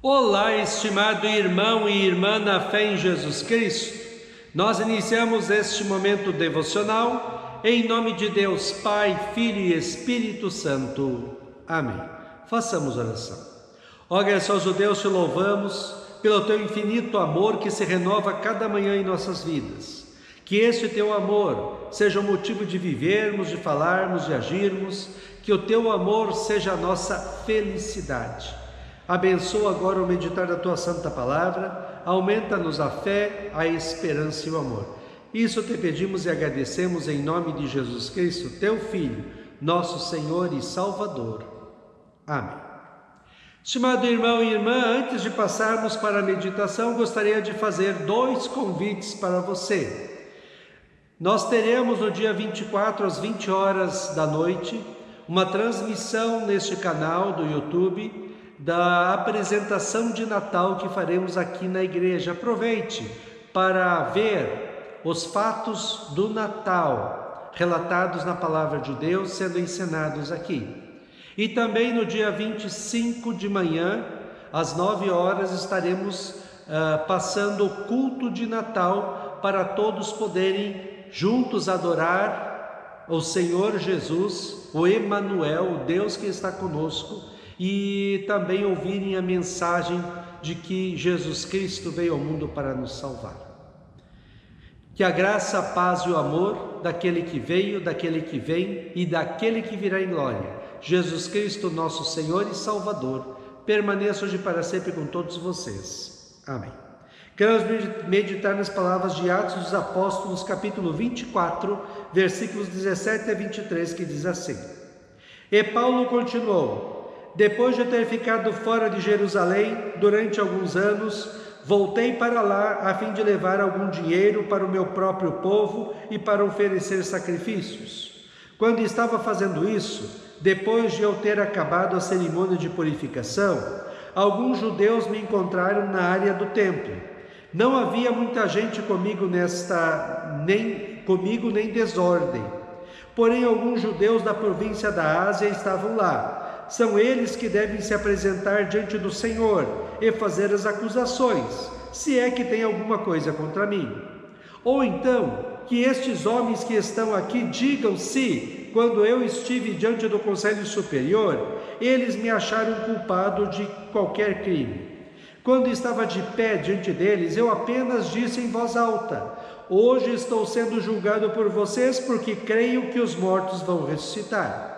Olá, estimado irmão e irmã na fé em Jesus Cristo. Nós iniciamos este momento devocional em nome de Deus Pai, Filho e Espírito Santo. Amém. Façamos oração. Ó gracioso Deus, te louvamos pelo teu infinito amor que se renova cada manhã em nossas vidas. Que este teu amor seja o motivo de vivermos, de falarmos, de agirmos. Que o teu amor seja a nossa felicidade. Abençoa agora o meditar da tua santa palavra, aumenta-nos a fé, a esperança e o amor. Isso te pedimos e agradecemos em nome de Jesus Cristo, teu Filho, nosso Senhor e Salvador. Amém. Estimado irmão e irmã, antes de passarmos para a meditação, gostaria de fazer 2 convites para você. Nós teremos no dia 24 às 20 horas da noite, uma transmissão neste canal do YouTube, da apresentação de Natal que faremos aqui na igreja. Aproveite para ver os fatos do Natal relatados na palavra de Deus sendo ensinados aqui. E também no dia 25 de manhã, às 9 horas, estaremos passando o culto de Natal para todos poderem juntos adorar o Senhor Jesus, o Emanuel, o Deus que está conosco, e também ouvirem a mensagem de que Jesus Cristo veio ao mundo para nos salvar. Que a graça, a paz e o amor daquele que veio, daquele que vem e daquele que virá em glória, Jesus Cristo, nosso Senhor e Salvador, permaneça hoje para sempre com todos vocês. Amém. Queremos meditar nas palavras de Atos dos Apóstolos, capítulo 24, versículos 17 a 23, que diz assim: E Paulo continuou: Depois de ter ficado fora de Jerusalém durante alguns anos, voltei para lá a fim de levar algum dinheiro para o meu próprio povo e para oferecer sacrifícios. Quando estava fazendo isso, depois de eu ter acabado a cerimônia de purificação, alguns judeus me encontraram na área do templo. Não havia muita gente comigo nem desordem. Porém, alguns judeus da província da Ásia estavam lá. São eles que devem se apresentar diante do Senhor e fazer as acusações, se é que tem alguma coisa contra mim. Ou então, que estes homens que estão aqui digam se, quando eu estive diante do Conselho Superior, eles me acharam culpado de qualquer crime. Quando estava de pé diante deles, eu apenas disse em voz alta: Hoje estou sendo julgado por vocês porque creio que os mortos vão ressuscitar.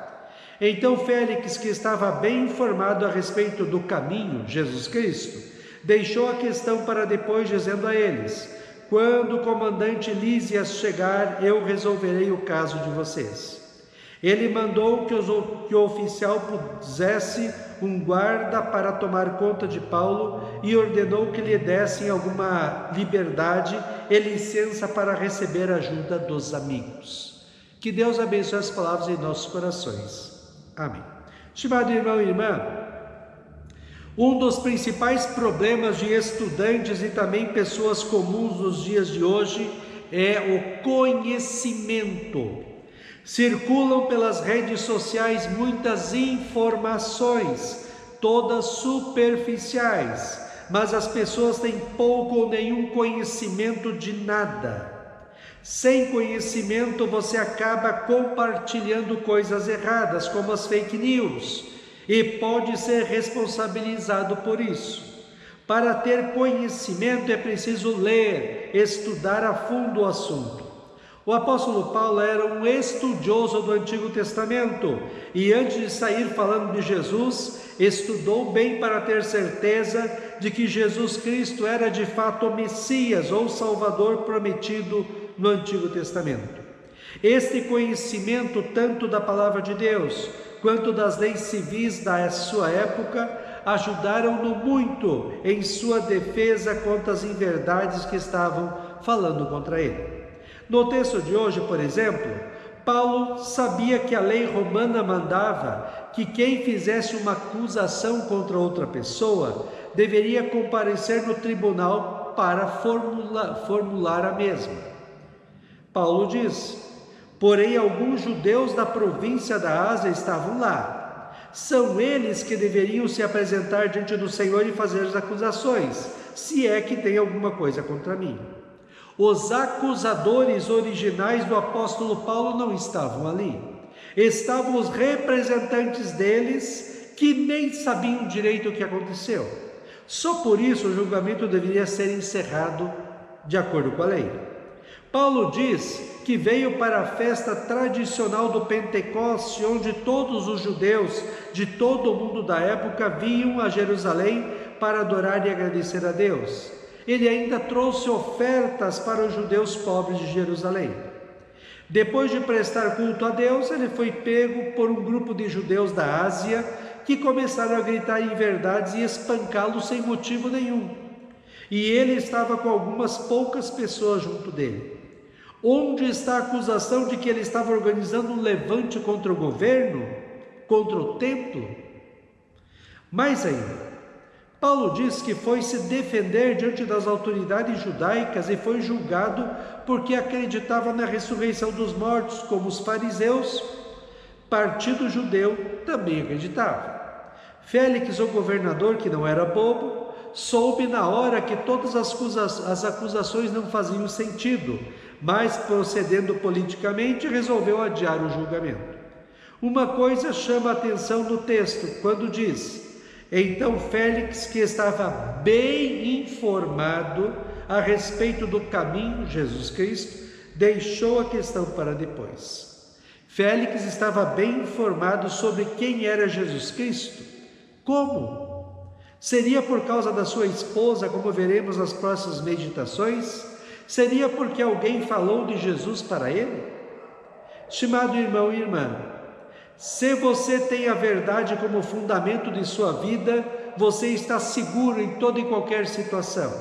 Então Félix, que estava bem informado a respeito do caminho, Jesus Cristo, deixou a questão para depois, dizendo a eles: Quando o comandante Lísias chegar, eu resolverei o caso de vocês. Ele mandou que o oficial pusesse um guarda para tomar conta de Paulo e ordenou que lhe dessem alguma liberdade e licença para receber a ajuda dos amigos. Que Deus abençoe as palavras em nossos corações. Amém. Estimado irmão e irmã, um dos principais problemas de estudantes e também pessoas comuns nos dias de hoje é o conhecimento. Circulam pelas redes sociais muitas informações, todas superficiais, mas as pessoas têm pouco ou nenhum conhecimento de nada. Sem conhecimento, você acaba compartilhando coisas erradas, como as fake news, e pode ser responsabilizado por isso. Para ter conhecimento é preciso ler, estudar a fundo o assunto. O apóstolo Paulo era um estudioso do Antigo Testamento e antes de sair falando de Jesus, estudou bem para ter certeza de que Jesus Cristo era de fato o Messias ou Salvador prometido no Antigo Testamento. Este conhecimento tanto da palavra de Deus quanto das leis civis da sua época ajudaram-no muito em sua defesa contra as inverdades que estavam falando contra ele. No texto de hoje, por exemplo, Paulo sabia que a lei romana mandava que quem fizesse uma acusação contra outra pessoa deveria comparecer no tribunal para formular a mesma. Paulo diz: porém alguns judeus da província da Ásia estavam lá. São eles que deveriam se apresentar diante do Senhor e fazer as acusações, se é que tem alguma coisa contra mim. Os acusadores originais do apóstolo Paulo não estavam ali. Estavam os representantes deles, que nem sabiam direito o que aconteceu. Só por isso o julgamento deveria ser encerrado de acordo com a lei. Paulo diz que veio para a festa tradicional do Pentecoste, onde todos os judeus de todo o mundo da época vinham a Jerusalém para adorar e agradecer a Deus. Ele ainda trouxe ofertas para os judeus pobres de Jerusalém. Depois de prestar culto a Deus, ele foi pego por um grupo de judeus da Ásia que começaram a gritar inverdades e espancá-lo sem motivo nenhum. E ele estava com algumas poucas pessoas junto dele. Onde está a acusação de que ele estava organizando um levante contra o governo? Contra o templo? Mais ainda, Paulo diz que foi se defender diante das autoridades judaicas e foi julgado porque acreditava na ressurreição dos mortos, como os fariseus, partido judeu, também acreditava. Félix, o governador, que não era bobo, soube na hora que todas as acusações não faziam sentido, mas procedendo politicamente, resolveu adiar o julgamento. Uma coisa chama a atenção no texto, quando diz: então Félix, que estava bem informado a respeito do caminho, Jesus Cristo, deixou a questão para depois. Félix estava bem informado sobre quem era Jesus Cristo. Como? Seria por causa da sua esposa, como veremos nas próximas meditações? Seria porque alguém falou de Jesus para ele? Estimado irmão e irmã, se você tem a verdade como fundamento de sua vida, você está seguro em toda e qualquer situação.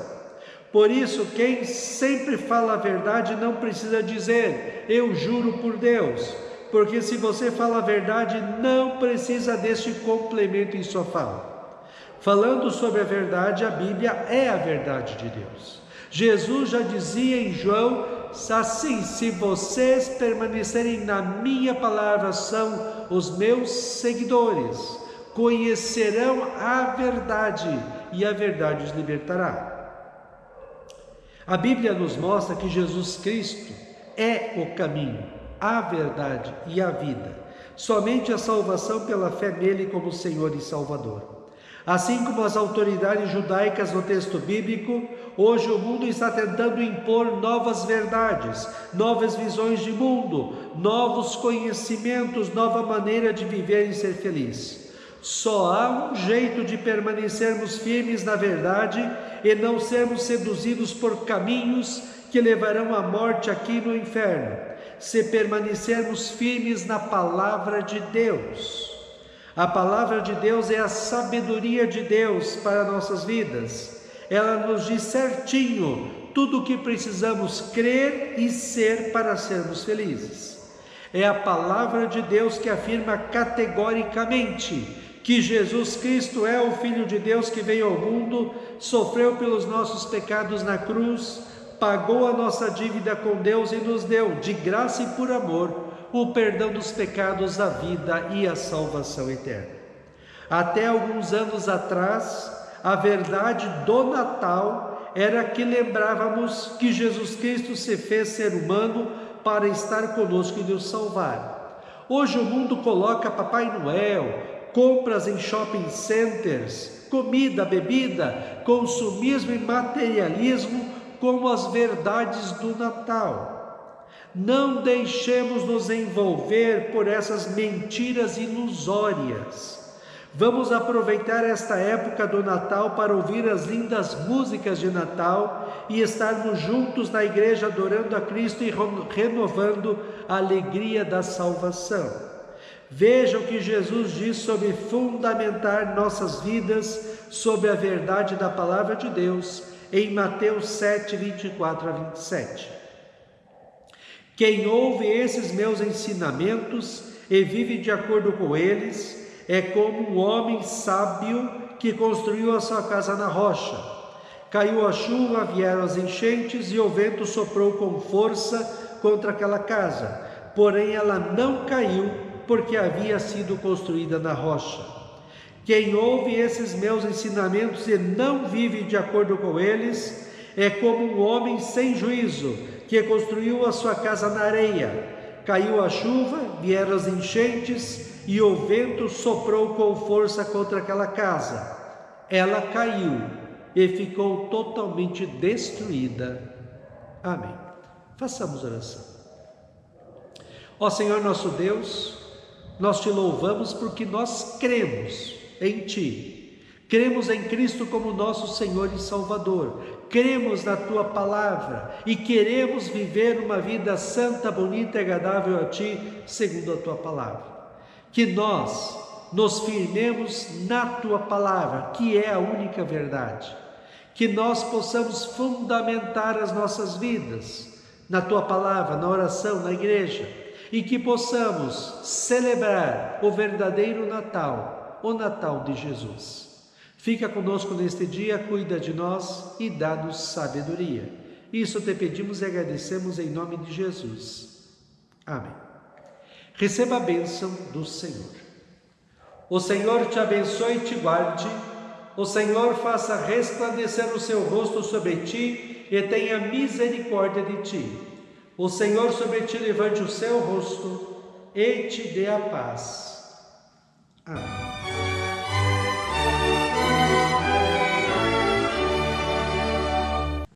Por isso, quem sempre fala a verdade não precisa dizer, eu juro por Deus, porque se você fala a verdade, não precisa deste complemento em sua fala. Falando sobre a verdade, a Bíblia é a verdade de Deus. Jesus já dizia em João, assim, se vocês permanecerem na minha palavra, são os meus seguidores, conhecerão a verdade e a verdade os libertará. A Bíblia nos mostra que Jesus Cristo é o caminho, a verdade e a vida. Somente a salvação pela fé nele como Senhor e Salvador. Assim como as autoridades judaicas no texto bíblico, hoje o mundo está tentando impor novas verdades, novas visões de mundo, novos conhecimentos, nova maneira de viver e ser feliz. Só há um jeito de permanecermos firmes na verdade e não sermos seduzidos por caminhos que levarão à morte aqui no inferno, se permanecermos firmes na palavra de Deus. A palavra de Deus é a sabedoria de Deus para nossas vidas. Ela nos diz certinho tudo o que precisamos crer e ser para sermos felizes. É a palavra de Deus que afirma categoricamente que Jesus Cristo é o Filho de Deus que veio ao mundo, sofreu pelos nossos pecados na cruz, pagou a nossa dívida com Deus e nos deu, de graça e por amor, o perdão dos pecados, a vida e a salvação eterna. Até alguns anos atrás, a verdade do Natal era que lembrávamos que Jesus Cristo se fez ser humano para estar conosco e nos salvar. Hoje o mundo coloca Papai Noel, compras em shopping centers, comida, bebida, consumismo e materialismo como as verdades do Natal. Não deixemos nos envolver por essas mentiras ilusórias. Vamos aproveitar esta época do Natal para ouvir as lindas músicas de Natal e estarmos juntos na igreja adorando a Cristo e renovando a alegria da salvação. Veja o que Jesus diz sobre fundamentar nossas vidas sobre a verdade da palavra de Deus em Mateus 7, 24 a 27. Quem ouve esses meus ensinamentos e vive de acordo com eles, é como um homem sábio que construiu a sua casa na rocha. Caiu a chuva, vieram as enchentes e o vento soprou com força contra aquela casa. Porém ela não caiu, porque havia sido construída na rocha. Quem ouve esses meus ensinamentos e não vive de acordo com eles, é como um homem sem juízo, que construiu a sua casa na areia. Caiu a chuva, vieram as enchentes, e o vento soprou com força contra aquela casa. Ela caiu e ficou totalmente destruída. Amém. Façamos oração. Ó Senhor nosso Deus, nós te louvamos porque nós cremos em Ti. Cremos em Cristo como nosso Senhor e Salvador. Cremos na Tua Palavra e queremos viver uma vida santa, bonita e agradável a Ti, segundo a Tua Palavra. Que nós nos firmemos na Tua Palavra, que é a única verdade. Que nós possamos fundamentar as nossas vidas na Tua Palavra, na oração, na igreja, e que possamos celebrar o verdadeiro Natal, o Natal de Jesus. Fica conosco neste dia, cuida de nós e dá-nos sabedoria. Isso te pedimos e agradecemos em nome de Jesus. Amém. Receba a bênção do Senhor. O Senhor te abençoe e te guarde. O Senhor faça resplandecer o seu rosto sobre ti e tenha misericórdia de ti. O Senhor sobre ti levante o seu rosto e te dê a paz. Amém.